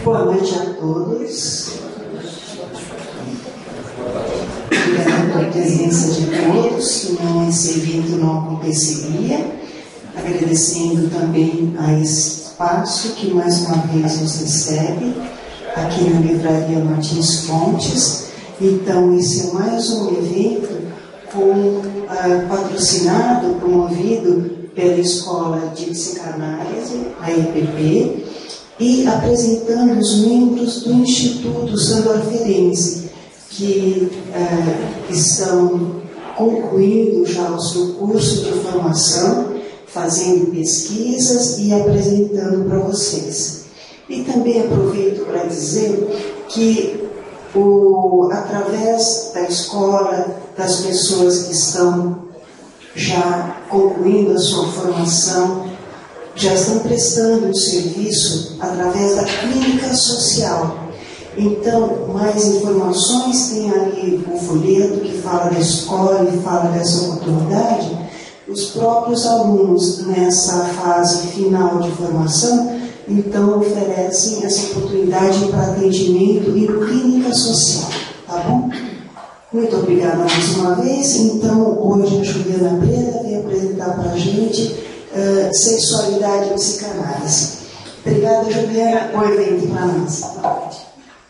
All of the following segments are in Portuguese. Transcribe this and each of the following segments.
Boa noite a todos. Obrigada pela presença de todos, senão esse evento não aconteceria. Agradecendo também a esse espaço que mais uma vez nos recebe aqui na Livraria Martins Fontes. Então, esse é mais um evento patrocinado, promovido pela Escola de Psicanálise, a EPP, e apresentando os membros do Instituto Sandorferense, que estão concluindo já o seu curso de formação, fazendo pesquisas e apresentando para vocês. E também aproveito para dizer que, através da escola, das pessoas que estão já concluindo a sua formação, já estão prestando um serviço através da clínica social. Então, mais informações, tem ali o folheto que fala da escola e fala dessa oportunidade. Os próprios alunos, nessa fase final de formação, então oferecem essa oportunidade para atendimento em clínica social, tá bom? Muito obrigada mais uma vez. Então, hoje a Juliana Preta vem apresentar para a gente sexualidade e psicanálise. Obrigada, Juliana, por evento para nós.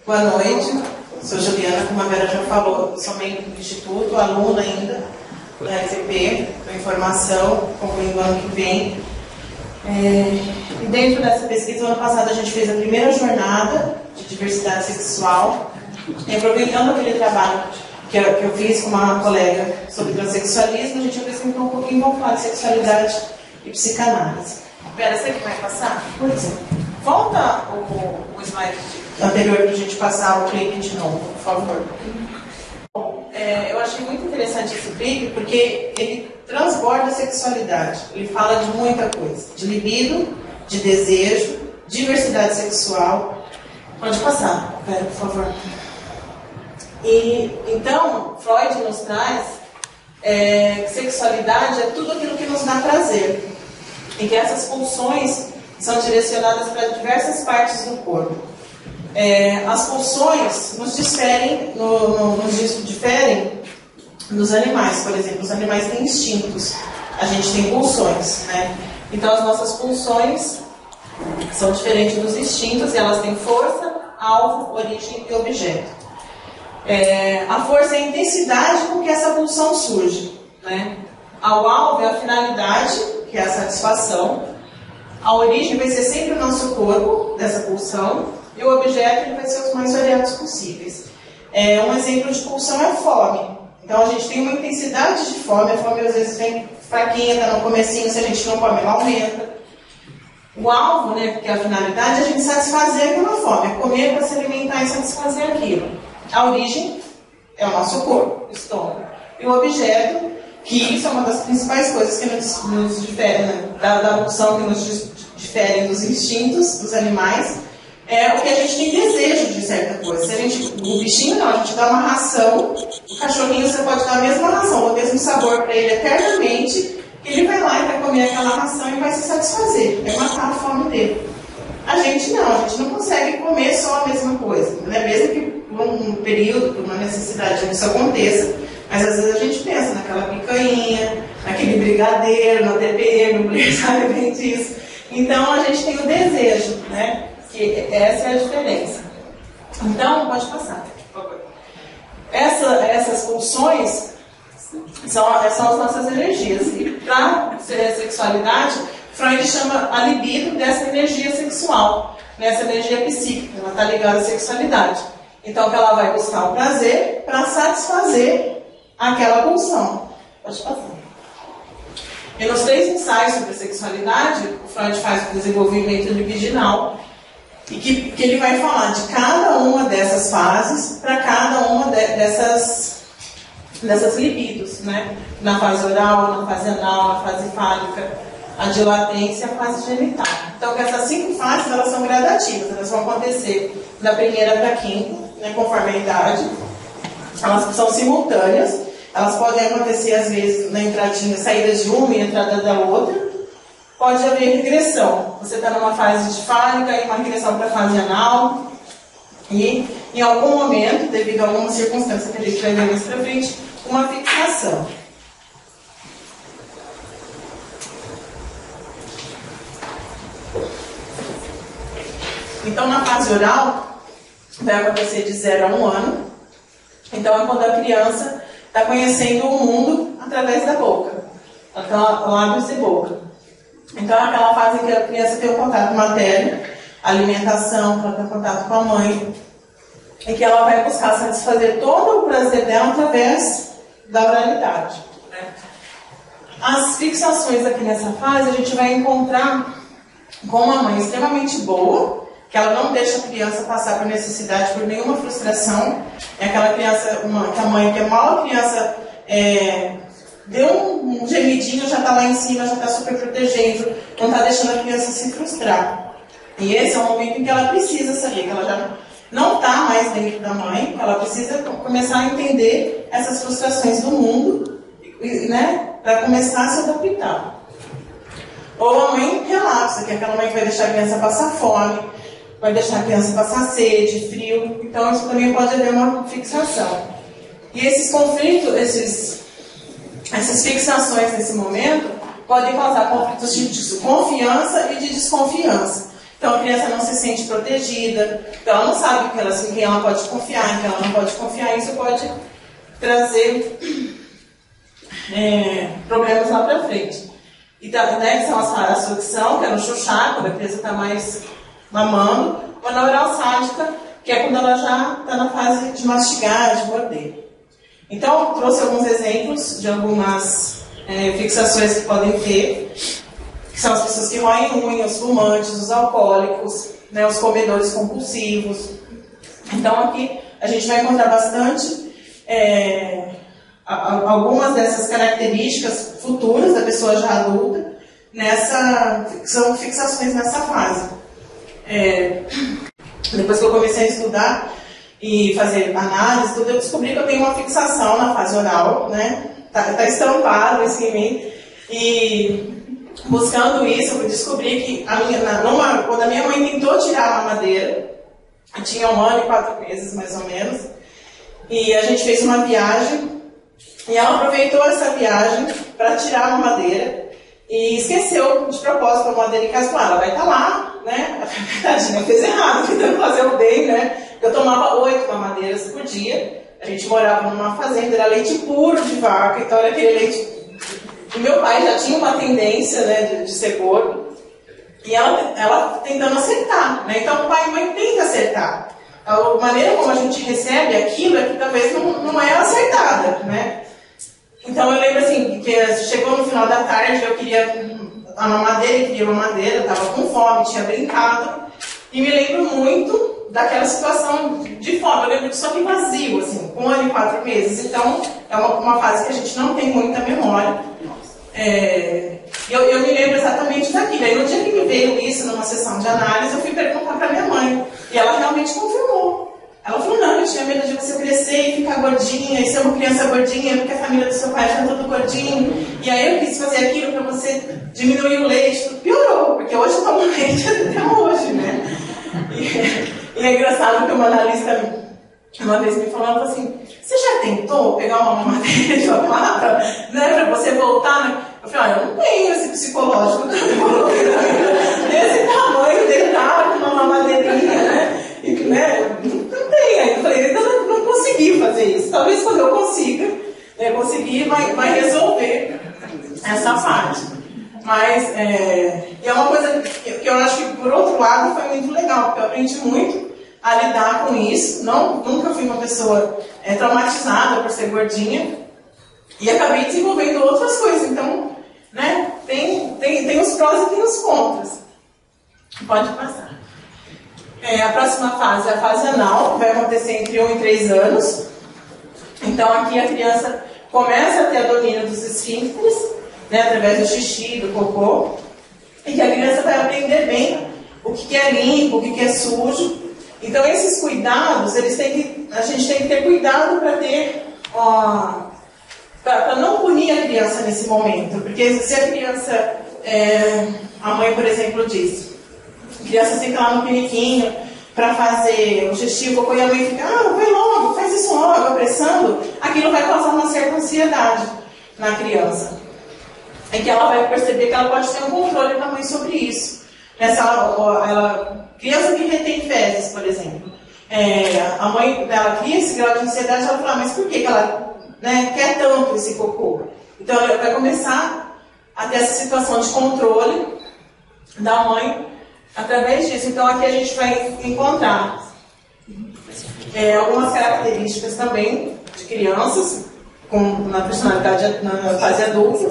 Boa noite, sou Juliana, como a Vera já falou, sou membro do Instituto, aluna ainda da FP, estou em formação, concluindo o ano que vem. E dentro dessa pesquisa, ano passado a gente fez a primeira jornada de diversidade sexual, e aproveitando aquele trabalho que eu fiz com uma colega sobre transexualismo, a gente apresentou um pouquinho, vamos falar de sexualidade e psicanálise. Vera, você que vai passar? Pois é. Volta o slide anterior para a gente passar o clipe de novo, por favor. Eu achei muito interessante esse clipe porque ele transborda a sexualidade. Ele fala de muita coisa. De libido, de desejo, diversidade sexual. Pode passar, Vera, por favor. E, então, Freud nos traz que sexualidade é tudo aquilo que nos dá prazer. E que essas pulsões são direcionadas para diversas partes do corpo. As pulsões nos diferem dos animais, por exemplo. Os animais têm instintos, a gente tem pulsões, né? Então as nossas pulsões são diferentes dos instintos e elas têm força, alvo, origem e objeto. A força é a intensidade com que essa pulsão surge, né? Ao alvo é a finalidade, que é a satisfação. A origem vai ser sempre o nosso corpo, dessa pulsão, e o objeto ele vai ser os mais variados possíveis. Um exemplo de pulsão é a fome. Então a gente tem uma intensidade de fome, a fome às vezes vem fraquinha, está no comecinho, se a gente não come, ela aumenta. O alvo, né, que é a finalidade, é a gente satisfazer aquela fome, é comer para se alimentar e satisfazer aquilo. A origem é o nosso corpo, o estômago. E o objeto, que isso é uma das principais coisas que nos difere, né, da pulsão que nos difere dos instintos dos animais, é o que a gente tem desejo de certa coisa. Se o bichinho não, a gente dá uma ração, o cachorrinho você pode dar a mesma ração, o mesmo sabor para ele eternamente, ele vai lá e vai comer aquela ração e vai se satisfazer, vai matar a fome dele. A gente não consegue comer só a mesma coisa, né? Mesmo que por um período, por uma necessidade, isso aconteça, mas às vezes a gente pensa naquela picanha, naquele brigadeiro, na TPM, mulher sabe bem disso. Então a gente tem o desejo, né? Que essa é a diferença. Então, pode passar, por favor. Essas pulsões são as nossas energias. E para sexualidade, Freud chama a libido dessa energia sexual, dessa energia psíquica. Ela está ligada à sexualidade. Então, que ela vai buscar o prazer para satisfazer aquela pulsão. Pode passar. E nos 3 ensaios sobre a sexualidade, o Freud faz o desenvolvimento libidinal. E que ele vai falar de cada uma dessas fases para cada uma dessas libidos, né? Na fase oral, na fase anal, na fase fálica. a de latência e a fase genital. Então, essas 5 fases, elas são gradativas, elas vão acontecer da primeira para a quinta, né, conforme a idade. Elas são simultâneas, elas podem acontecer, às vezes, na entradinha, saídas de uma e entrada da outra. Pode haver regressão. Você está numa fase de fálica e uma regressão para a fase anal. E, em algum momento, devido a alguma circunstância que a gente vai ver mais para frente, uma fixação. Então, na fase oral, vai acontecer de 0 a 1 ano. Então, é quando a criança está conhecendo o mundo através da boca. Então, lábios e boca. Então, é aquela fase em que a criança tem o contato materno, alimentação, para ter contato com a mãe, e que ela vai buscar satisfazer todo o prazer dela através da oralidade. Né? As fixações aqui nessa fase, a gente vai encontrar com uma mãe extremamente boa, que ela não deixa a criança passar por necessidade, por nenhuma frustração. É aquela criança, que a mãe, que mal a criança deu um gemidinho, já está lá em cima, já está super protegendo, não está deixando a criança se frustrar. E esse é o momento em que ela precisa saber, que ela já não está mais dentro da mãe, que ela precisa começar a entender essas frustrações do mundo, né, para começar a se adaptar. Ou a mãe relapsa, que é aquela mãe que vai deixar a criança passar fome, vai deixar a criança passar sede, frio. Então, isso também pode haver uma fixação. E esses conflitos, essas fixações nesse momento, podem causar conflitos de confiança e de desconfiança. Então, a criança não se sente protegida, então ela não sabe em quem ela pode confiar, em quem ela não pode confiar. Isso pode trazer problemas lá para frente. E né, que são a sucção, que é no chuchar, quando a criança está mais mamando, ou na oral sádica, que é quando ela já está na fase de mastigar, de morder. Então, eu trouxe alguns exemplos de algumas fixações que podem ter, que são as pessoas que roem unha, os fumantes, os alcoólicos, né, os comedores compulsivos. Então, aqui a gente vai encontrar bastante algumas dessas características futuras da pessoa já adulta, são fixações nessa fase. Depois que eu comecei a estudar e fazer análise, tudo, eu descobri que eu tenho uma fixação na fase oral, né? Tá estampado assim em mim. E buscando isso, eu descobri que quando a minha mãe tentou tirar a mamadeira, eu tinha 1 ano e 4 meses mais ou menos, e a gente fez uma viagem, e ela aproveitou essa viagem para tirar a mamadeira e esqueceu de propósito a mamadeira em casa. Ela vai estar lá, né? Tadinha, fez errado, tentando fazer o bem, né? Eu tomava 8 mamadeiras por dia. A gente morava numa fazenda, era leite puro de vaca, então era aquele leite. E meu pai já tinha uma tendência, né, de ser gordo, e ela tentando acertar, né? Então, pai e mãe tem que acertar. A maneira como a gente recebe aquilo é que talvez não é acertada, né? Então, eu lembro assim, que chegou no final da tarde, eu queria a mamadeira, eu estava com fome, tinha brincado, e me lembro muito daquela situação de fome. Eu lembro disso aqui vazio, assim, com 1 ano e 4 meses. Então, é uma fase que a gente não tem muita memória. Eu me lembro exatamente daquilo. Aí, no dia que me veio isso, numa sessão de análise, eu fui perguntar para minha mãe. E ela realmente confirmou. Ela falou, não, eu tinha medo de você crescer e ficar gordinha, e ser uma criança gordinha, porque a família do seu pai já é tudo gordinho. E aí eu quis fazer aquilo para você diminuir o leite. Tudo piorou, porque hoje eu tomo leite até hoje, né? E é engraçado que uma analista uma vez me falou, ela falou assim, você já tentou pegar uma mamadeira de mamata, né, para você voltar, né? Eu falei, eu não tenho esse psicológico desse tamanho, deitar com uma mamadeirinha, né? E, né? Não tem. Aí eu falei, ainda não consegui fazer isso. Talvez quando eu consiga, conseguir, vai resolver essa parte. Mas é uma coisa que eu acho que, por outro lado, foi muito legal, porque eu aprendi muito a lidar com isso. Nunca fui uma pessoa traumatizada por ser gordinha, e acabei desenvolvendo outras coisas. Então, né, tem os prós e tem os contras. Pode passar. A próxima fase é a fase anal, que vai acontecer entre 1 e 3 anos. Então, aqui a criança começa a ter a domínio dos esfíncteres, né, através do xixi, do cocô. e que a criança vai aprender bem o que é limpo, o que é sujo. Então, esses cuidados, a gente tem que ter cuidado para não punir a criança nesse momento. Porque se a criança, a mãe, por exemplo, diz, a criança senta lá no piniquinho para fazer o xixi, o cocô, e a mãe fica, vai logo, faz isso logo, apressando, aquilo vai causar uma certa ansiedade na criança. E que ela vai perceber que ela pode ter um controle da mãe sobre isso. Criança que retém fezes, por exemplo, a mãe dela cria esse grau de ansiedade, ela fala, mas por que ela quer tanto esse cocô? Então ela vai começar a ter essa situação de controle da mãe através disso. Então aqui a gente vai encontrar algumas características também de crianças na personalidade na fase adulta,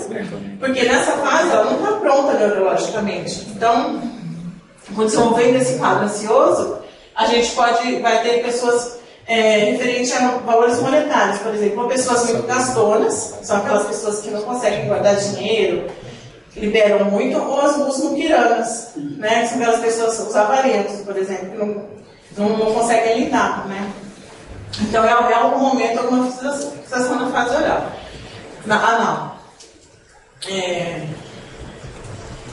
porque nessa fase ela não está pronta neurologicamente. Então, quando desenvolvendo esse quadro ansioso, a gente vai ter pessoas referentes a valores monetários, por exemplo, pessoas muito gastonas, são aquelas pessoas que não conseguem guardar dinheiro, liberam muito, ou os muquiranas, né? São aquelas pessoas, os avarentos, por exemplo, que não conseguem lidar, né? Então, é algum momento, alguma fixação na fase oral, anal.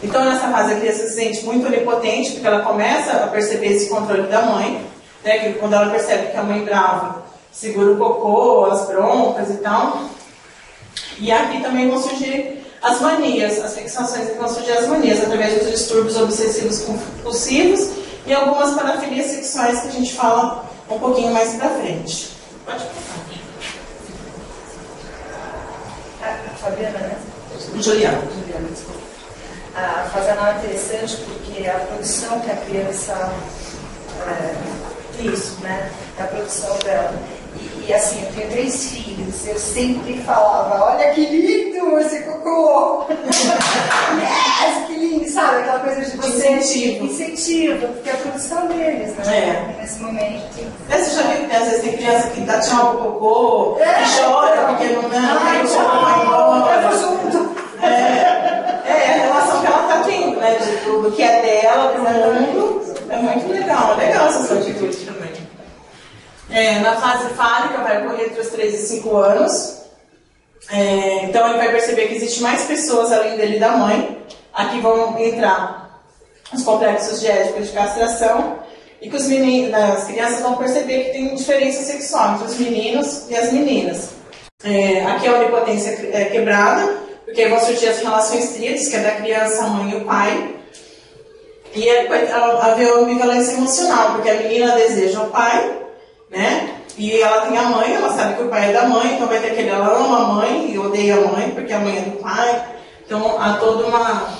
Então, nessa fase, a criança se sente muito onipotente, porque ela começa a perceber esse controle da mãe, né? Que quando ela percebe que a mãe brava segura o cocô, as broncas e tal. E aqui também vão surgir as manias, as fixações que vão surgir as manias, através dos distúrbios obsessivos compulsivos e algumas parafilias sexuais que a gente fala um pouquinho mais pra frente. Pode passar. Fabiana, né? Juliana, desculpa. A fase anal é interessante porque a produção que a criança... isso, né? A produção dela. E assim, eu tenho 3 filhos, eu sempre falava, olha que lindo esse cocô! Yes, que lindo, sabe? Aquela coisa de você... Incentivo, porque é a produção deles, né? Nesse momento. Você já viu que às vezes tem criança que dá tchau pro cocô, e chora porque não quer o cocô vai embora. Eu vou junto. A relação que ela está tendo, né? De tudo que é dela pro mundo. É muito legal, essas atitudes também. Na fase fálica vai ocorrer entre os 3 e 5 anos. Então ele vai perceber que existe mais pessoas além dele e da mãe. Aqui vão entrar os complexos de Édipo e de castração. E que as crianças vão perceber que tem diferença sexual entre os meninos e as meninas. Aqui a onipotência quebrada, porque aí vão surgir as relações tríades, que é da criança, a mãe e o pai. E vai haver uma ambivalência emocional, porque a menina deseja o pai, né? E ela tem a mãe, ela sabe que o pai é da mãe, então vai ter aquele, ela ama a mãe e odeia a mãe, porque a mãe é do pai. Então há toda uma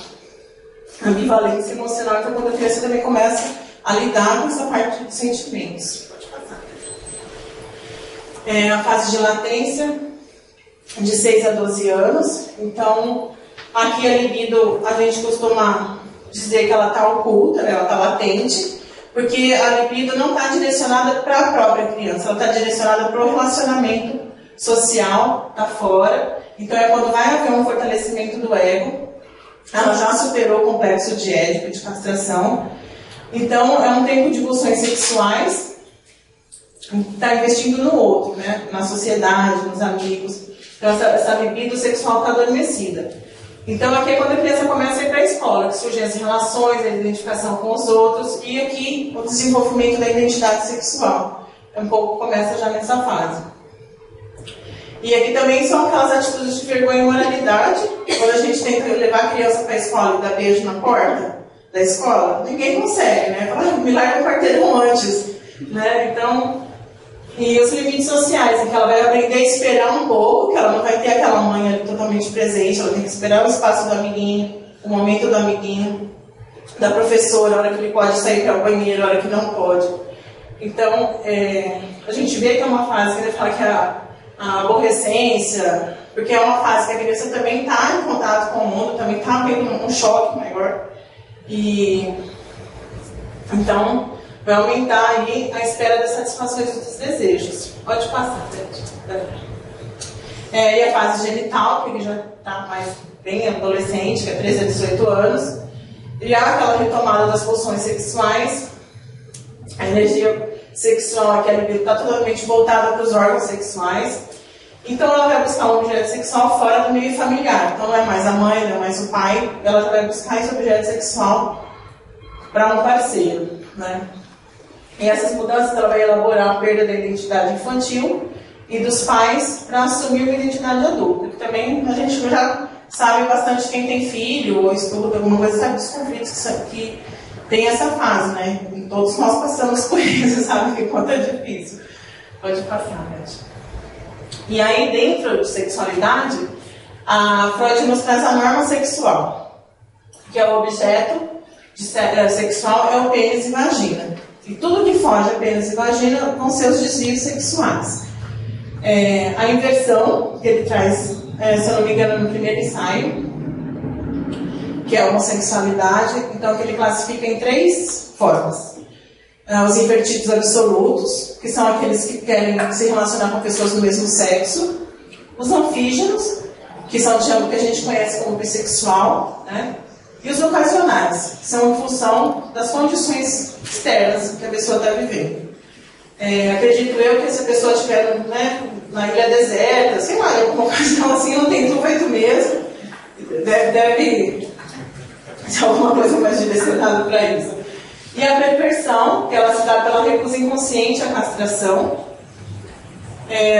ambivalência emocional, então quando a criança também começa a lidar com essa parte de sentimentos. Pode passar. A fase de latência, de 6 a 12 anos. Então, aqui a libido, a gente costuma dizer que ela está oculta, né? Ela está latente, porque a libido não está direcionada para a própria criança, ela está direcionada para o relacionamento social, está fora. Então é quando vai haver um fortalecimento do ego, ela já superou o complexo de Édipo, de castração. Então é um tempo de pulsões sexuais, está investindo no outro, né? Na sociedade, nos amigos. Então essa libido sexual está adormecida. Então aqui é quando a criança começa a ir para a escola, que surgem as relações, a identificação com os outros e aqui o desenvolvimento da identidade sexual. Um pouco começa já nessa fase. E aqui também são aquelas atitudes de vergonha e moralidade. Quando a gente tenta levar a criança para a escola e dar beijo na porta da escola, ninguém consegue, né? Fala, me larga um quarteirão antes, né? Então... E os limites sociais, em que ela vai aprender a esperar um pouco, que ela não vai ter aquela mãe ali totalmente presente, ela tem que esperar o espaço do amiguinho, o momento do amiguinho, da professora, a hora que ele pode sair para o banheiro, a hora que não pode. Então, a gente vê que é uma fase que ele fala que a aborrecência, porque é uma fase que a criança também está em contato com o mundo, também está vendo um choque maior. E então... vai aumentar aí a espera das satisfações dos desejos. Pode passar, gente. E a fase genital, que ele já está mais bem adolescente, que é 13 a 18 anos. E há aquela retomada das pulsões sexuais, a energia sexual, aquela libido, está totalmente voltada para os órgãos sexuais. Então ela vai buscar um objeto sexual fora do meio familiar. Então não é mais a mãe, não é mais o pai, ela já vai buscar esse objeto sexual para um parceiro, né? E essas mudanças ela vai elaborar a perda da identidade infantil e dos pais para assumir uma identidade adulta. Que também a gente já sabe bastante, quem tem filho ou estuda alguma coisa, sabe dos conflitos que tem essa fase, né? E todos nós passamos por isso, sabe que quanto é difícil. Pode passar, Beth. E aí, dentro de sexualidade, a Freud nos traz a norma sexual, que é o objeto sexual, é o pênis e vagina. E tudo que foge a pênis e vagina vão ser os desvios sexuais. A inversão, que ele traz, se eu não me engano, no primeiro ensaio, que é a homossexualidade, então que ele classifica em 3 formas. Os invertidos absolutos, que são aqueles que querem se relacionar com pessoas do mesmo sexo. Os anfígenos, que são o que a gente conhece como bissexual, né? E os ocasionais, que são em função das condições externas que a pessoa está vivendo. Acredito eu que se a pessoa estiver, né, na ilha deserta, sei lá, alguma ocasião assim, não tem tudo feito mesmo, deve ser alguma coisa mais direcionada para isso. E a perversão, que ela se dá pela recusa inconsciente à castração.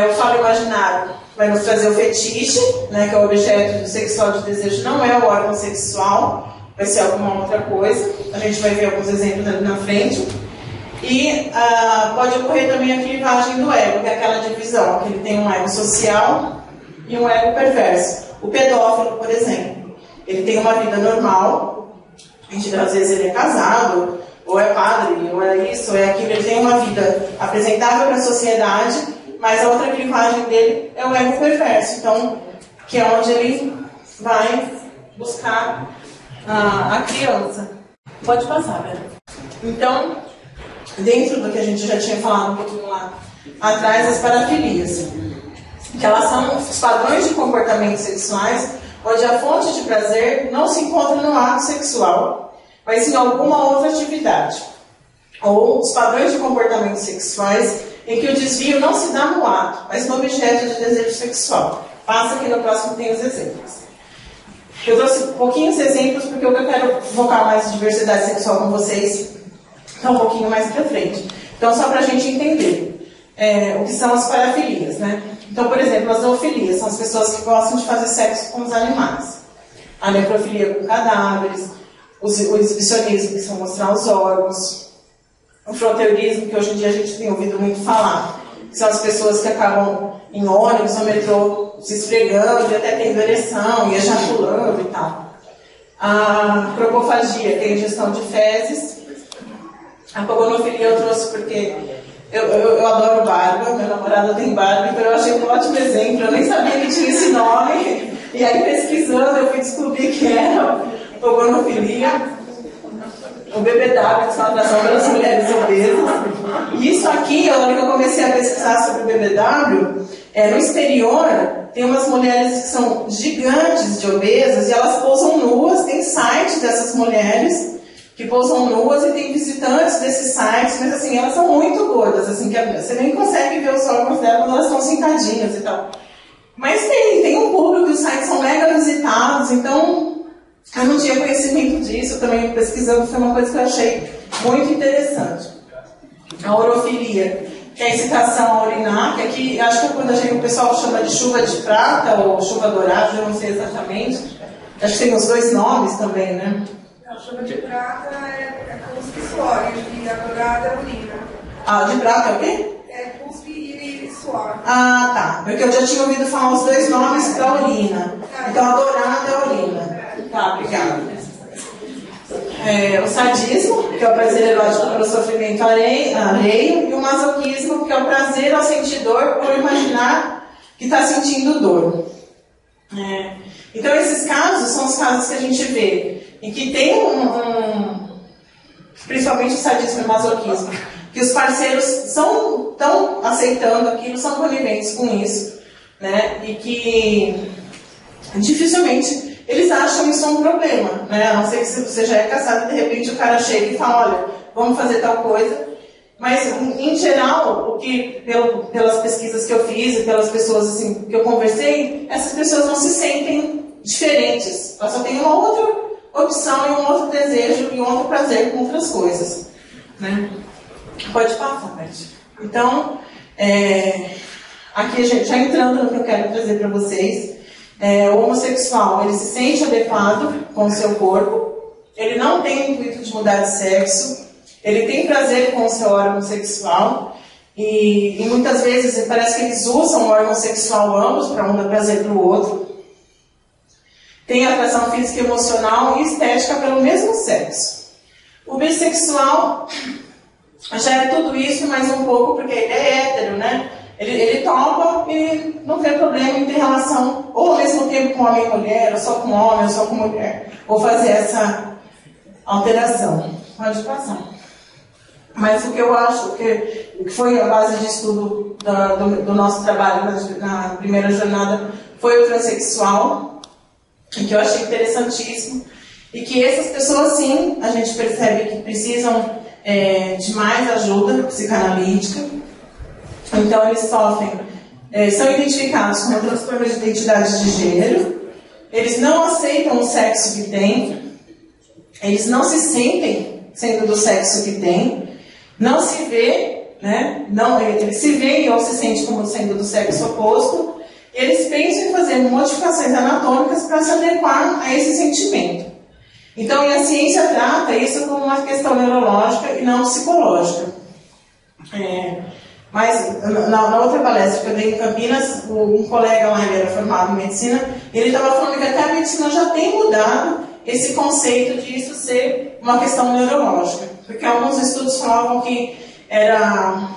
O falo imaginário vai nos trazer o fetiche, né, que é o objeto sexual de desejo, não é o órgão sexual, vai ser alguma outra coisa. A gente vai ver alguns exemplos ali na frente. E pode ocorrer também a clivagem do ego, que é aquela divisão, que ele tem um ego social e um ego perverso. O pedófilo, por exemplo, ele tem uma vida normal, às vezes ele é casado, ou é padre, ou é isso, ou é aquilo, ele tem uma vida apresentável para a sociedade, mas a outra clivagem dele é o ego perverso, então, que é onde ele vai buscar a criança. Pode passar, Vera. Então, dentro do que a gente já tinha falado um pouquinho lá atrás, as parafilias, que elas são os padrões de comportamentos sexuais, onde a fonte de prazer não se encontra no ato sexual, mas em alguma outra atividade. Ou os padrões de comportamentos sexuais em que o desvio não se dá no ato, mas no objeto de desejo sexual. Passa aqui no próximo, tem os exemplos. Eu trouxe pouquinhos exemplos porque eu quero focar mais diversidade sexual com vocês um pouquinho mais para frente. Então, só para a gente entender o que são as parafilias, né? Então, por exemplo, as zoofilias são as pessoas que gostam de fazer sexo com os animais. A necrofilia com cadáveres, o exibicionismo, que são mostrar os órgãos, o froteurismo, que hoje em dia a gente tem ouvido muito falar, que são as pessoas que acabam em ônibus ou metrô se esfregando e até tendo ereção e ejaculando e tal. A cropofagia, que é a ingestão de fezes. A pogonofilia eu trouxe porque eu adoro barba, meu namorado tem barba, então eu achei um ótimo exemplo, eu nem sabia que tinha esse nome, e aí pesquisando eu fui descobrir que era pogonofilia. O BBW, que são a atração pelas mulheres obesas. E isso aqui, a hora que eu comecei a pesquisar sobre o BBW, no exterior tem umas mulheres que são gigantes de obesas e elas pousam nuas, tem site dessas mulheres que pousam nuas e tem visitantes desses sites, mas assim, elas são muito gordas, assim, que você nem consegue ver os órgãos dela quando elas estão sentadinhas e tal. Mas tem um público, os sites são mega visitados, então eu não tinha conhecimento disso, também pesquisando, foi uma coisa que eu achei muito interessante. A orofilia, que é a incitação a urinar, que aqui, acho que quando o pessoal chama de chuva de prata ou chuva dourada, eu não sei exatamente. Acho que tem os dois nomes também, né? A chuva de prata é cuspe e suor, e a dourada é urina. Ah, de prata é o quê? É cuspe e suor. Ah, tá. Porque eu já tinha ouvido falar os dois nomes para urina. Então a dourada é a urina. Tá, obrigada. O sadismo, que é o prazer erótico pelo sofrimento alheio, e o masoquismo, que é o prazer ao sentir dor por imaginar que está sentindo dor. Então, esses casos são os casos que a gente vê, em que tem principalmente o sadismo e o masoquismo, que os parceiros estão aceitando aquilo, são coniventes com isso, né? E que dificilmente eles acham isso um problema, né? A não ser que se você já é casado, de repente o cara chega e fala, olha, vamos fazer tal coisa. Mas, em geral, o que, pelas pesquisas que eu fiz e pelas pessoas assim, que eu conversei, essas pessoas não se sentem diferentes. Elas só têm uma outra opção e um outro desejo e um outro prazer com outras coisas, né? Pode passar, Beth. Então, aqui já entrando no que eu quero trazer para vocês, o homossexual, ele se sente adequado com o seu corpo, ele não tem o intuito de mudar de sexo, ele tem prazer com o seu órgão sexual e muitas vezes parece que eles usam o órgão sexual ambos para um dar prazer para o outro. Tem atração física, emocional e estética pelo mesmo sexo. O bissexual já é tudo isso e mais um pouco porque ele é hétero, né? Ele topa e não tem problema em ter relação ou ao mesmo tempo com homem e mulher, ou só com homem, ou só com mulher, ou fazer essa alteração. Pode passar. Mas o que eu acho que foi a base de estudo do nosso trabalho na primeira jornada foi o transexual, que eu achei interessantíssimo, e que essas pessoas, sim, a gente percebe que precisam de mais ajuda psicanalítica. Então, eles sofrem, são identificados com transtornos de identidade de gênero, eles não aceitam o sexo que têm, eles não se sentem sendo do sexo que têm, não se vê, né? Ele se vê ou se sente como sendo do sexo oposto, e eles pensam em fazer modificações anatômicas para se adequar a esse sentimento. Então, a ciência trata isso como uma questão neurológica e não psicológica. Mas, na outra palestra que eu dei em Campinas, um colega lá, ele era formado em medicina, ele estava falando que até a medicina já tem mudado esse conceito de isso ser uma questão neurológica. Porque alguns estudos falavam que era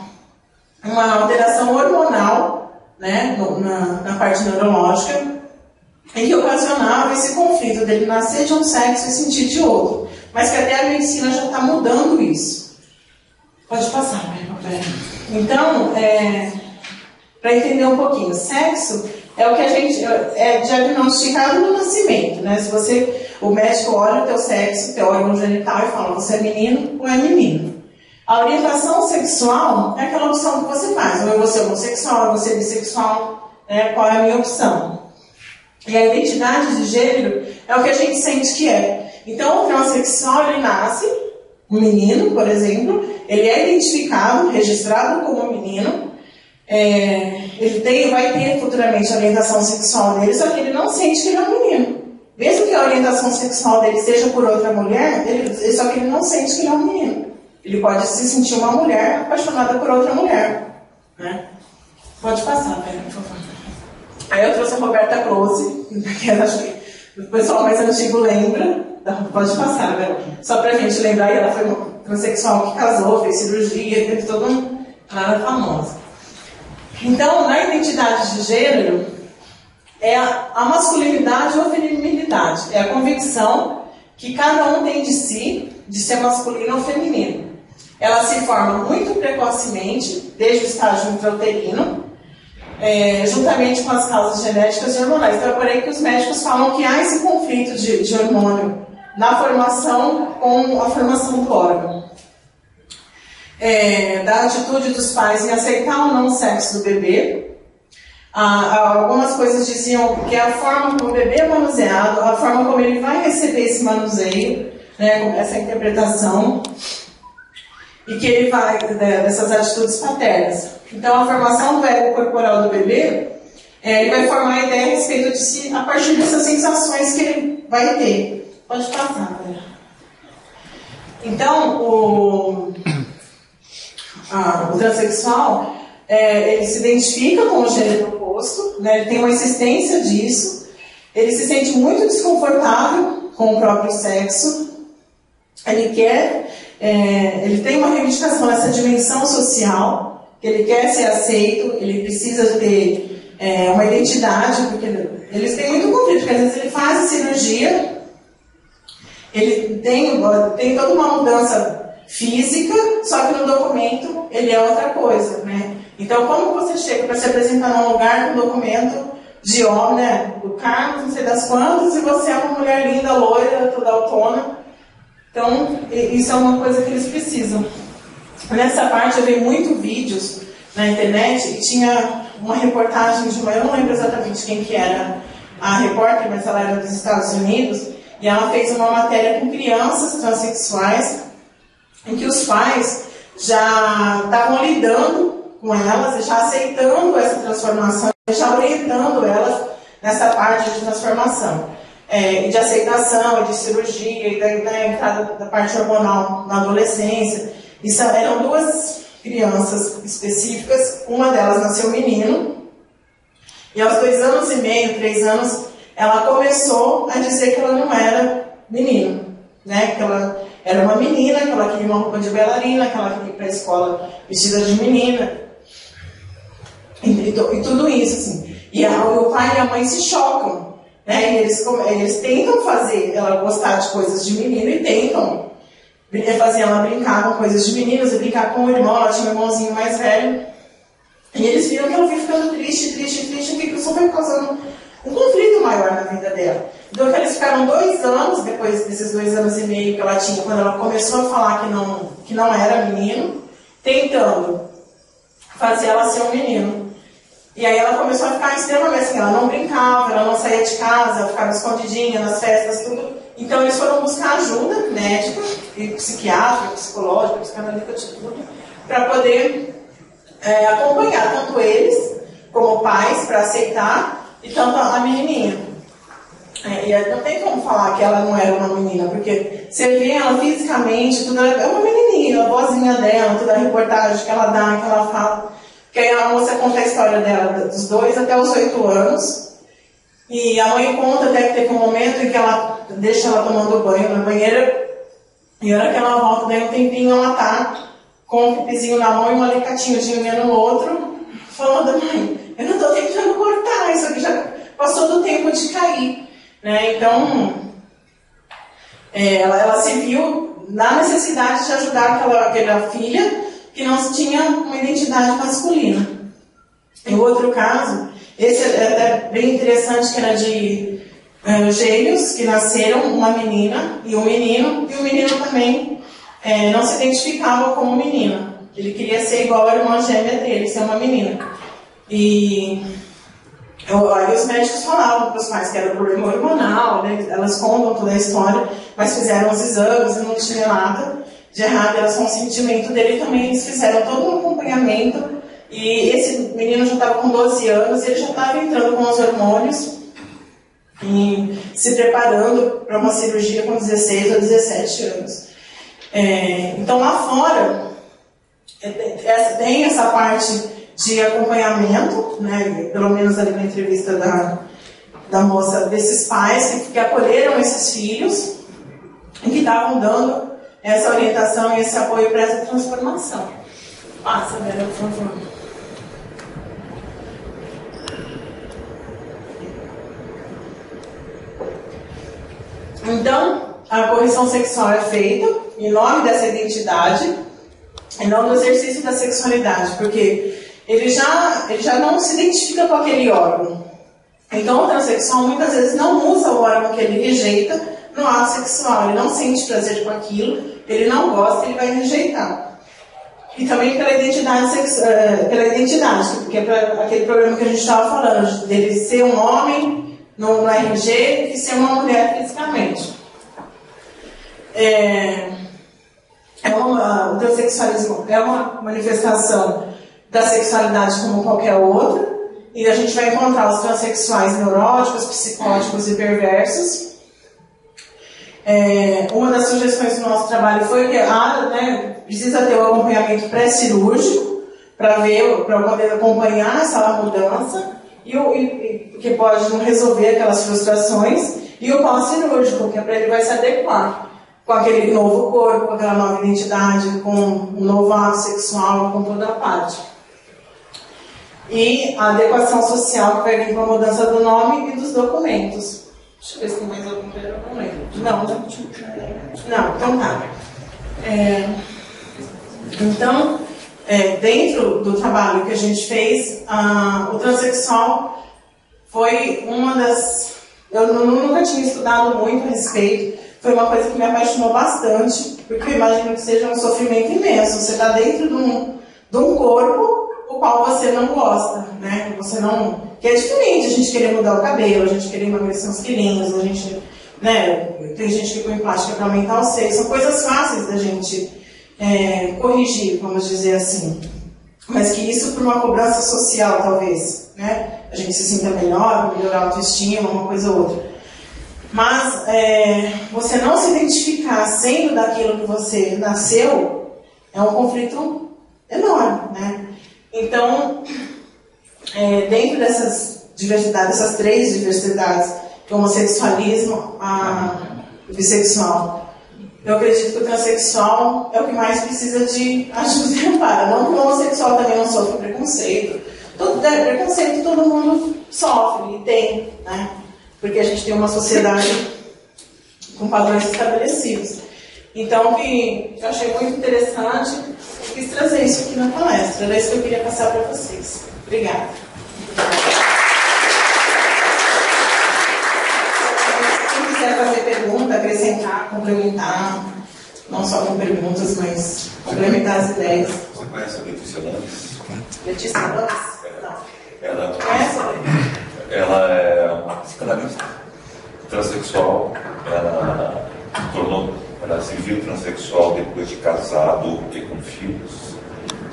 uma alteração hormonal, né, na parte neurológica, e que ocasionava esse conflito dele nascer de um sexo e sentir de outro. Mas que até a medicina já está mudando isso. Pode passar, né? Então, para entender um pouquinho, sexo é o que a gente é diagnosticado no nascimento, né? Se o médico olha o teu sexo, teu órgão genital e fala, você é menino ou é menino. A orientação sexual é aquela opção que você faz, ou eu vou ser homossexual, ou eu vou ser bissexual, né? Qual é a minha opção? E a identidade de gênero é o que a gente sente que é. Então, o transexual, ele nasce, um menino, por exemplo, ele é identificado, registrado como menino, ele vai ter futuramente a orientação sexual dele, só que ele não sente que ele é um menino. Mesmo que a orientação sexual dele seja por outra mulher, só que ele não sente que ele é um menino. Ele pode se sentir uma mulher apaixonada por outra mulher, né? Pode passar, por favor. Aí eu trouxe a Roberta Close, que acho que o pessoal mais antigo lembra. Pode passar, né? Só pra gente lembrar, ela foi uma transexual que casou, fez cirurgia, teve toda uma... Ela era famosa. Então, na identidade de gênero, é a masculinidade ou a feminilidade. É a convicção que cada um tem de si, de ser masculino ou feminino. Ela se forma muito precocemente, desde o estágio intrauterino, juntamente com as causas genéticas e hormonais. Então, é por aí que os médicos falam que há esse conflito de hormônio na formação com a formação do órgão. Da atitude dos pais em aceitar ou não o sexo do bebê. Algumas coisas diziam que a forma como o bebê é manuseado, a forma como ele vai receber esse manuseio, né, essa interpretação, e que ele vai dessas atitudes paternas. Então, a formação do ego corporal do bebê, ele vai formar a ideia a respeito de si a partir dessas sensações que ele vai ter. Pode passar, galera. Então, o transexual, ele se identifica com o gênero oposto, né, ele tem uma insistência disso, ele se sente muito desconfortável com o próprio sexo, ele tem uma reivindicação nessa dimensão social, que ele quer ser aceito, ele precisa ter uma identidade, porque eles têm muito conflito, porque às vezes ele faz a cirurgia, ele tem toda uma mudança física, só que no documento ele é outra coisa, né? Então, como você chega para se apresentar num lugar com documento, de homem, né? Do Carlos, não sei das quantas, e você é uma mulher linda, loira, toda autona. Então, isso é uma coisa que eles precisam. Nessa parte eu vi muitos vídeos na internet e tinha uma reportagem de uma, eu não lembro exatamente quem que era a repórter, mas ela era dos Estados Unidos, e ela fez uma matéria com crianças transexuais, em que os pais já estavam lidando com elas e já aceitando essa transformação, já orientando elas nessa parte de transformação, de aceitação, de cirurgia, e da entrada da parte hormonal na adolescência. Isso eram duas crianças específicas, uma delas nasceu menino, e aos 2 anos e meio, 3 anos, ela começou a dizer que ela não era menino, né? Que ela era uma menina, que ela queria uma roupa de bailarina, que ela queria ir para a escola vestida de menina, e tudo isso, assim. E o pai e a mãe se chocam, né? E eles tentam fazer ela gostar de coisas de menino e tentam fazer ela brincar com coisas de meninos e brincar com o irmão. Ela tinha um irmãozinho mais velho. E eles viram que ela foi ficando triste, e que isso foi causando um conflito maior na vida dela. Então eles ficaram 2 anos, depois desses 2 anos e meio que ela tinha, quando ela começou a falar que não era menino, tentando fazer ela ser um menino. E aí ela começou a ficar extremamente assim, ela não brincava, ela não saía de casa, ela ficava escondidinha nas festas, tudo. Então eles foram buscar ajuda médica, e psiquiátrica, psicológica, psicanalítica, de tudo, para poder acompanhar tanto eles como pais para aceitar e tanto a menininha. E não tem como falar que ela não era uma menina, porque você vê ela fisicamente, tudo, é uma menininha, a vozinha dela, toda a reportagem que ela dá, que ela fala. Que aí a moça conta a história dela dos 2 até os 8 anos. E a mãe conta até que teve um momento em que ela deixa ela tomando banho na banheira. E a hora que ela volta, daí um tempinho, ela tá com um pipizinho na mão e um alicatinho de unha no outro, falando: mãe, eu não tô tentando cortar, isso aqui já passou do tempo de cair. Né? Então, ela se viu na necessidade de ajudar aquela filha que não tinha uma identidade masculina. Em outro caso, esse é até bem interessante, que era de gêmeos que nasceram, uma menina e um menino também não se identificava como menina. Ele queria ser igual à irmã gêmea dele, ser uma menina. E aí os médicos falavam para os pais que era problema hormonal, né? Elas contam toda a história, mas fizeram os exames e não tinha nada de errado, era só um sentimento dele também. Eles fizeram todo um acompanhamento, e esse menino já estava com 12 anos, ele já estava entrando com os hormônios e se preparando para uma cirurgia com 16 ou 17 anos. Então lá fora tem essa parte de acompanhamento, né? Pelo menos ali na entrevista da moça, desses pais que acolheram esses filhos e que estavam dando essa orientação e esse apoio para essa transformação. Passa, Vera, por favor. Então, a correção sexual é feita em nome dessa identidade, em nome do exercício da sexualidade, porque ele já não se identifica com aquele órgão. Então, o transexual muitas vezes não usa o órgão que ele rejeita no ato sexual, ele não sente prazer com aquilo, ele não gosta, ele vai rejeitar. E também pela identidade, porque é para aquele problema que a gente estava falando, dele ser um homem no RG e ser uma mulher fisicamente. O transexualismo é uma manifestação da sexualidade como qualquer outra, e a gente vai encontrar os transexuais neuróticos, psicóticos e perversos. Uma das sugestões do nosso trabalho foi que precisa ter um acompanhamento pré-cirúrgico para poder acompanhar essa mudança e que pode não resolver aquelas frustrações, e o pós-cirúrgico, que é para ele vai se adequar com aquele novo corpo, com aquela nova identidade, com um novo ato sexual, com toda a parte. E a adequação social, que vai vir com a mudança do nome e dos documentos. Deixa eu ver se tem mais algum problema. Não, então tá. Então, dentro do trabalho que a gente fez, o transexual foi uma das... Eu nunca tinha estudado muito a respeito, foi uma coisa que me apaixonou bastante, porque eu imagino que seja um sofrimento imenso. Você está dentro de um corpo o qual você não gosta, né? Você não... Que é diferente a gente querer mudar o cabelo, a gente querer emagrecer uns quilinhos, a gente... Né? Tem gente que põe plástica para aumentar o seio, são coisas fáceis da gente corrigir, vamos dizer assim. Mas que isso por uma cobrança social, talvez, né? A gente se sinta melhor, melhorar a autoestima, uma coisa ou outra. Mas você não se identificar sendo daquilo que você nasceu é um conflito enorme, né? Então, dentro dessas diversidades, essas 3 diversidades, o homossexualismo, o bissexual, eu acredito que o transexual é o que mais precisa de ajuda e amparo. Não que o homossexual também não sofre preconceito. Preconceito todo mundo sofre e tem, né? Porque a gente tem uma sociedade com padrões estabelecidos. Então, que eu achei muito interessante, eu quis trazer isso aqui na palestra. Era isso que eu queria passar para vocês. Obrigada. Quem quiser fazer pergunta, acrescentar, complementar, não só com perguntas, mas complementar as ideias. Você conhece a Letícia Landes? Letícia Landes? Ela Conhece? é uma psicanalista transexual. Ela se viu transexual depois de casado e com filhos.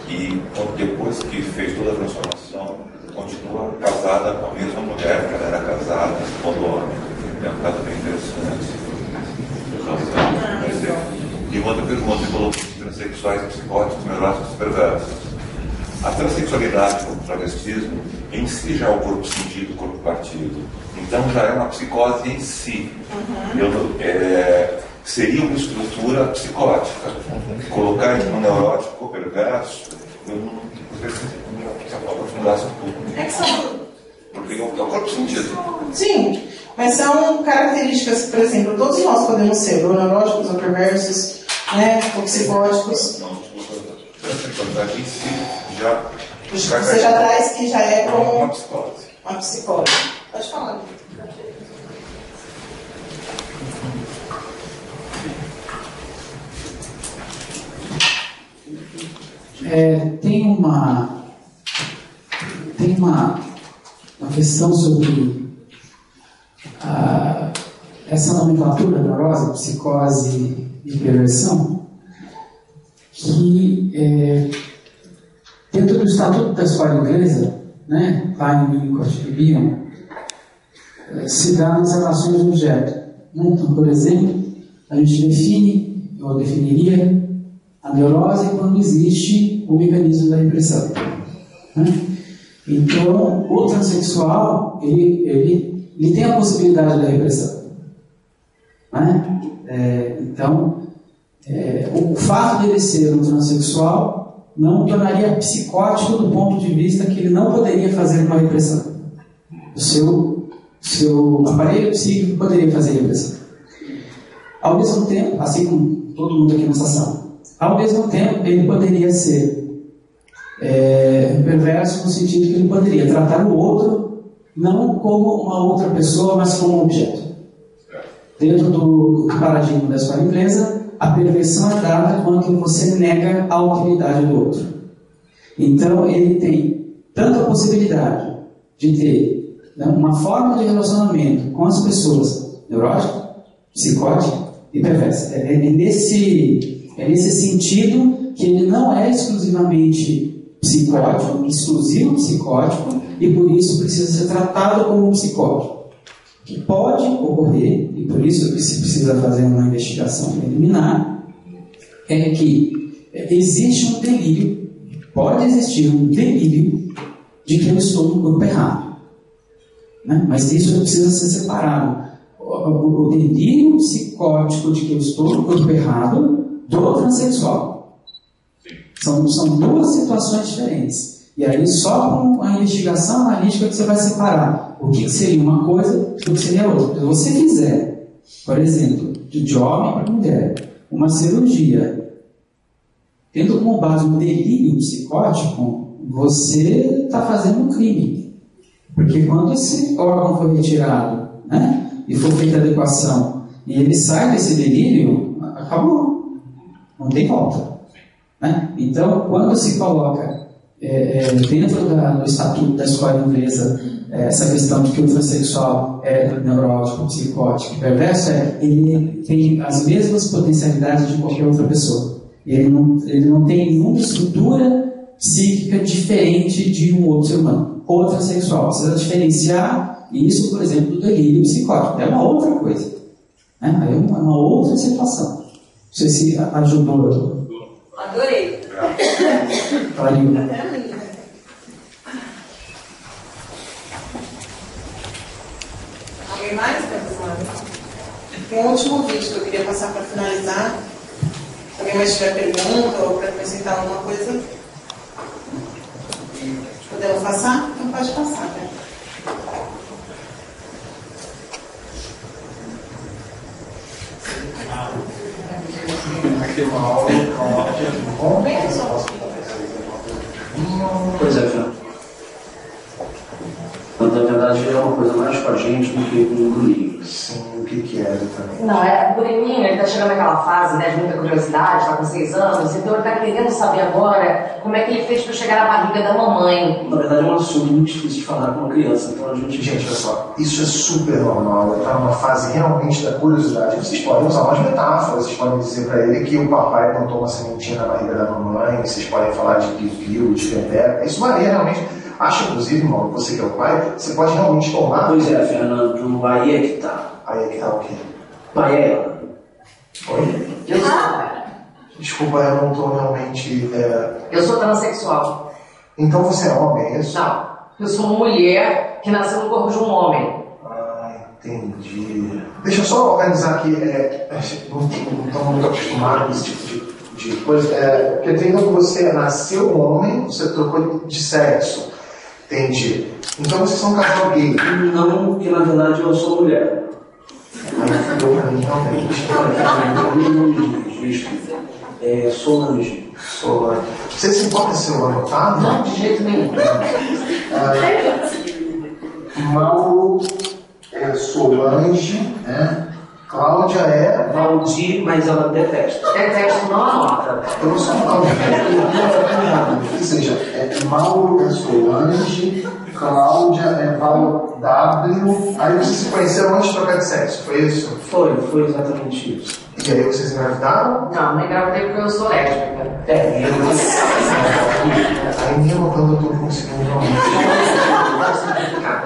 E depois que fez toda a transformação, continua casada com a mesma mulher que ela era casada quando homem. É um caso bem interessante. E outra pergunta, você falou de transexuais, psicóticos, neuróticos perversos. A transexualidade, como travestismo, em si já é o corpo sentido, o corpo partido. Então já é uma psicose em si. Seria uma estrutura psicótica. Colocar em um neurótico perverso, eu não aprofundasse um pouco. Porque é o corpo sentido. Sim, mas são características, por exemplo, todos nós podemos ser ou neuróticos ou perversos, né, ou psicóticos. Não, a transexualidade em si já... Você já traz que já é como uma psicose. Uma psicose. Pode falar. Tem uma questão sobre essa nomenclatura, neurose, psicose e perversão, que dentro do Estatuto da Escola Inglesa, né, lá em Winnicott e Bion, se dá nas relações do objeto. Né? Então, por exemplo, a gente define, ou definiria, a neurose quando existe o mecanismo da repressão. Né? Então, o transexual, ele tem a possibilidade da repressão. Né? O fato de ele ser um transexual não o tornaria psicótico do ponto de vista que ele não poderia fazer uma repressão. O seu aparelho psíquico poderia fazer repressão. Ao mesmo tempo, assim como todo mundo aqui nessa sala, ao mesmo tempo ele poderia ser perverso no sentido que ele poderia tratar o outro não como uma outra pessoa, mas como um objeto. Dentro do paradigma da escola inglesa, a perversão é dada quando você nega a autoridade do outro. Então, ele tem tanto a possibilidade de ter uma forma de relacionamento com as pessoas neurótica, psicótica e perversa. É nesse sentido que ele não é exclusivamente psicótico, exclusivo psicótico, e por isso precisa ser tratado como um psicótico. Que pode ocorrer, e por isso que se precisa fazer uma investigação preliminar, é que existe um delírio, pode existir um delírio de que eu estou no corpo errado. Né? Mas isso precisa ser separado. O delírio psicótico de que eu estou no corpo errado do transexual. São duas situações diferentes. E aí, só com a investigação analítica que você vai separar o que seria uma coisa e o que seria outra. Se você fizer, por exemplo, de homem para mulher, uma cirurgia, tendo como base um delírio psicótico, você está fazendo um crime. Porque quando esse órgão foi retirado, né, e foi feita a adequação, e ele sai desse delírio, acabou. Não tem volta. Né? Então, quando se coloca dentro do estatuto da escola inglesa essa questão de que o transexual é neurótico, psicótico e perverso, ele tem as mesmas potencialidades de qualquer outra pessoa. Ele não tem nenhuma estrutura psíquica diferente de um outro ser humano. Ou transexual. Precisa diferenciar isso, por exemplo, do delírio psicótico. É uma outra coisa. Né? É uma outra situação. Não sei se ajudou. Adorei. Valeu. Alguém mais, pessoal? Tem um último vídeo que eu queria passar para finalizar. Se alguém mais tiver pergunta ou para acrescentar alguma coisa, podemos passar? Então pode passar, né? Pois é, Fran. Mas, na verdade, é uma coisa mais com a gente do que com o livro. Sim, o que é também? Não, é bonitinho, ele está chegando naquela fase, né, de muita curiosidade, está com 6 anos, então ele está querendo saber agora como é que ele fez para chegar na barriga da mamãe. Na verdade, é um assunto muito difícil de falar com uma criança, então a gente... Gente, olha só, isso é super normal, ele está numa fase realmente da curiosidade. Vocês podem usar umas metáforas, vocês podem dizer para ele que o papai plantou uma sementinha na barriga da mamãe, vocês podem falar de piu-piu, de pepeca, isso varia realmente. Acho, inclusive, irmão, você que é o pai, você pode realmente tomar... Pois é, Fernando, aí é que tá. Aí é que tá o quê? Aí é ela. Oi? Desculpa, eu não estou realmente... Eu sou transexual. Então você é homem, é isso? Não, eu sou uma mulher que nasceu no corpo de um homem. Ah, entendi. Deixa eu só organizar aqui, não estamos muito acostumados com esse tipo de coisa. Porque entendendo que você nasceu homem, você trocou de sexo. Entendi. Então vocês são um casal gay. Não, porque na verdade eu sou mulher. Aí ficou pra mim realmente. Solange. Solange. Você se importa se eu anotar? Não, de jeito nenhum. Mauro é Solange, né? Cláudia é... Valdir, mas ela detesta. Detesto, não anota. Eu não sou Cláudia. Ou seja, Mauro é Solange, Cláudia é Val W. Aí vocês se conheceram antes de trocar de sexo, foi isso? Foi exatamente isso. E aí vocês engravidaram? Não, não engravidei porque eu sou lésbica. Aí mesmo quando eu estou conseguindo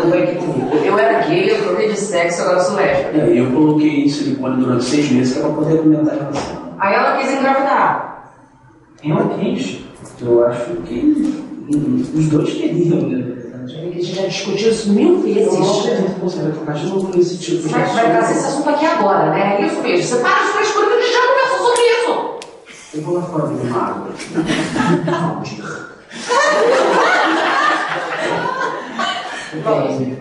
Tudo bem aqui comigo. Eu era gay, eu troquei de sexo, agora eu sou lésbica. Eu coloquei silicone durante 6 meses para poder alimentar a relação. Aí ela quis engravidar. Ela quis. Eu acho que os dois queriam, né? A gente já discutiu isso 1000 vezes. Você vai trocar de novo esse tipo de Vai trazer esse assunto aqui agora, né? É isso mesmo. Você para de frescura que a gente já conversou sobre isso. Eu vou lá fora beber uma água. Entendi.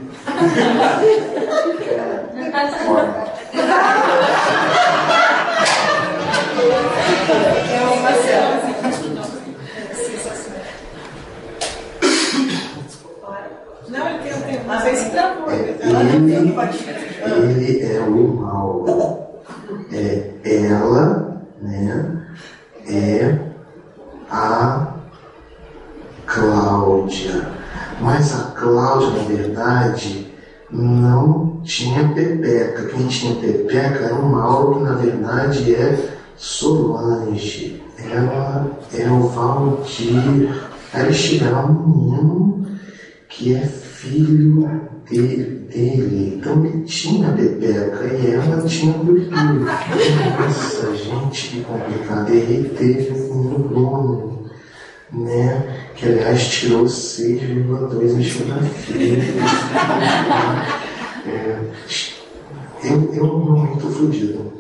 Não, ele tem mas é isso travou. Ele é o Mauro. Ela, né? É a Cláudia. Mas a Cláudia, na verdade, não tinha pepeca. Quem tinha pepeca era o Mauro, que na verdade é Solange. Ela é o Valdir. Aí eles tiveram um menino que é filho dele. Então ele tinha pepeca e ela tinha piu-piu. Nossa, gente, que complicado. E aí teve um Bruno, né? Que aliás tirou 6,2 em geografia. Eu não estou fodido.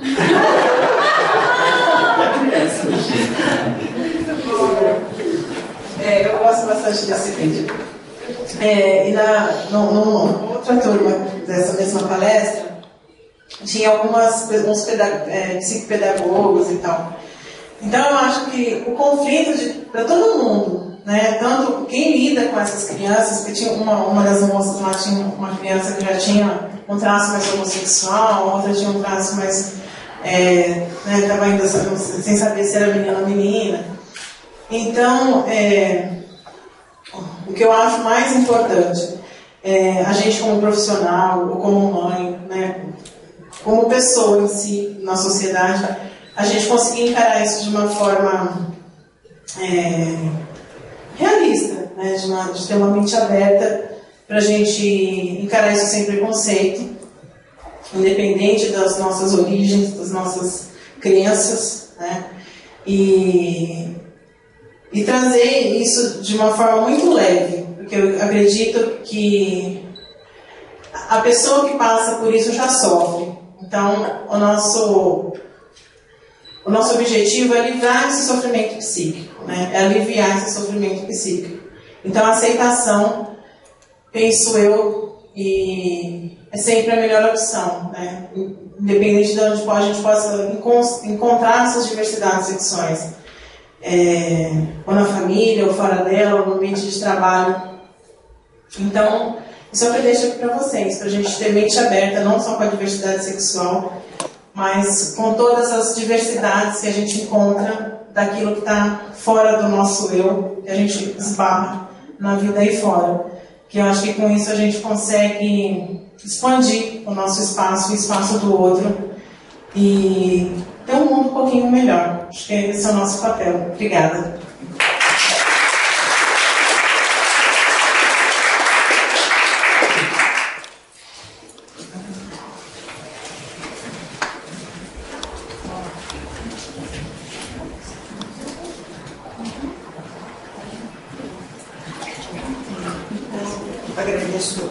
Eu gosto bastante desse vídeo. E numa outra turma dessa mesma palestra, tinha uns psicopedagogos e tal. Então eu acho que o conflito para todo mundo, né? Tanto quem lida com essas crianças, porque tinha uma das moças lá tinha uma criança que já tinha um traço mais homossexual, outra tinha um traço mais estava ainda sem saber se era menino ou menina. Então, o que eu acho mais importante é a gente como profissional, ou como mãe, né, como pessoa em si, na sociedade, a gente conseguir encarar isso de uma forma realista, né, de ter uma mente aberta para a gente encarar isso sem preconceito, independente das nossas origens, das nossas crenças, né, e trazer isso de uma forma muito leve, porque eu acredito que a pessoa que passa por isso já sofre. Então, o nosso objetivo é livrar esse sofrimento psíquico, né? É aliviar esse sofrimento psíquico. Então, a aceitação, penso eu, e é sempre a melhor opção, né? Independente de onde a gente possa encontrar essas diversidades sexuais. Ou na família, ou fora dela, ou no ambiente de trabalho. Então, isso é o que eu deixo aqui para vocês, para a gente ter mente aberta, não só com a diversidade sexual, mas com todas as diversidades que a gente encontra daquilo que está fora do nosso eu, que a gente esbarra na vida aí fora. Que eu acho que com isso a gente consegue expandir o nosso espaço, o espaço do outro, e ter um mundo um pouquinho melhor. Acho que esse é o nosso papel. Obrigada.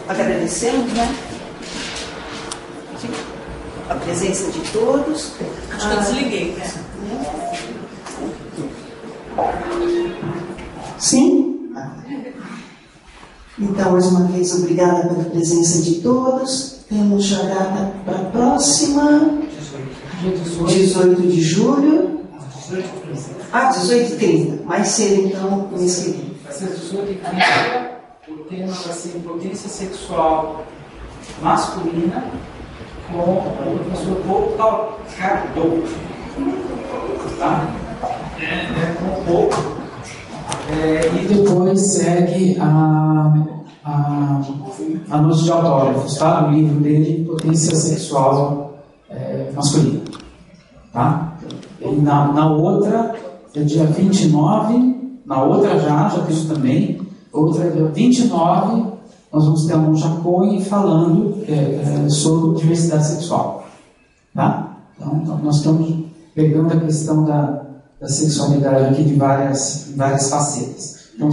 Agradecemos, né, a presença de todos. Acho que eu desliguei, né? Sim? Então, mais uma vez, obrigada pela presença de todos. Temos já data para a próxima, 18 de julho. 18h30. Mais cedo, então, mês que vem. Vai ser 18h30. O tema vai ser impotência sexual masculina com o professor Paul Cardoso. Tá? Com o Paul. E depois segue a noite de autógrafos, tá? O livro dele, Impotência Sexual Masculina. Tá? E na outra, é dia 29, na outra já teve também. Outra, dia 29, nós vamos ter a Monja Cohen falando sobre diversidade sexual. Tá? Então, nós estamos pegando a questão da sexualidade aqui de várias facetas. Então,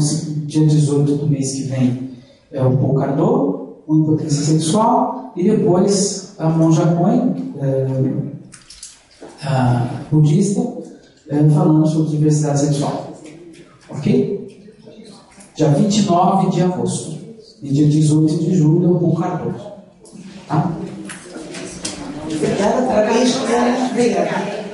dia 18 do mês que vem é o Paul Cardoso, com impotência sexual, e depois a Monja Cohen, a budista, falando sobre diversidade sexual. Ok? Dia 29 de agosto. E dia 18 de julho é o Paul Cardoso. Tá? Obrigada, parabéns, Juliana. Obrigada.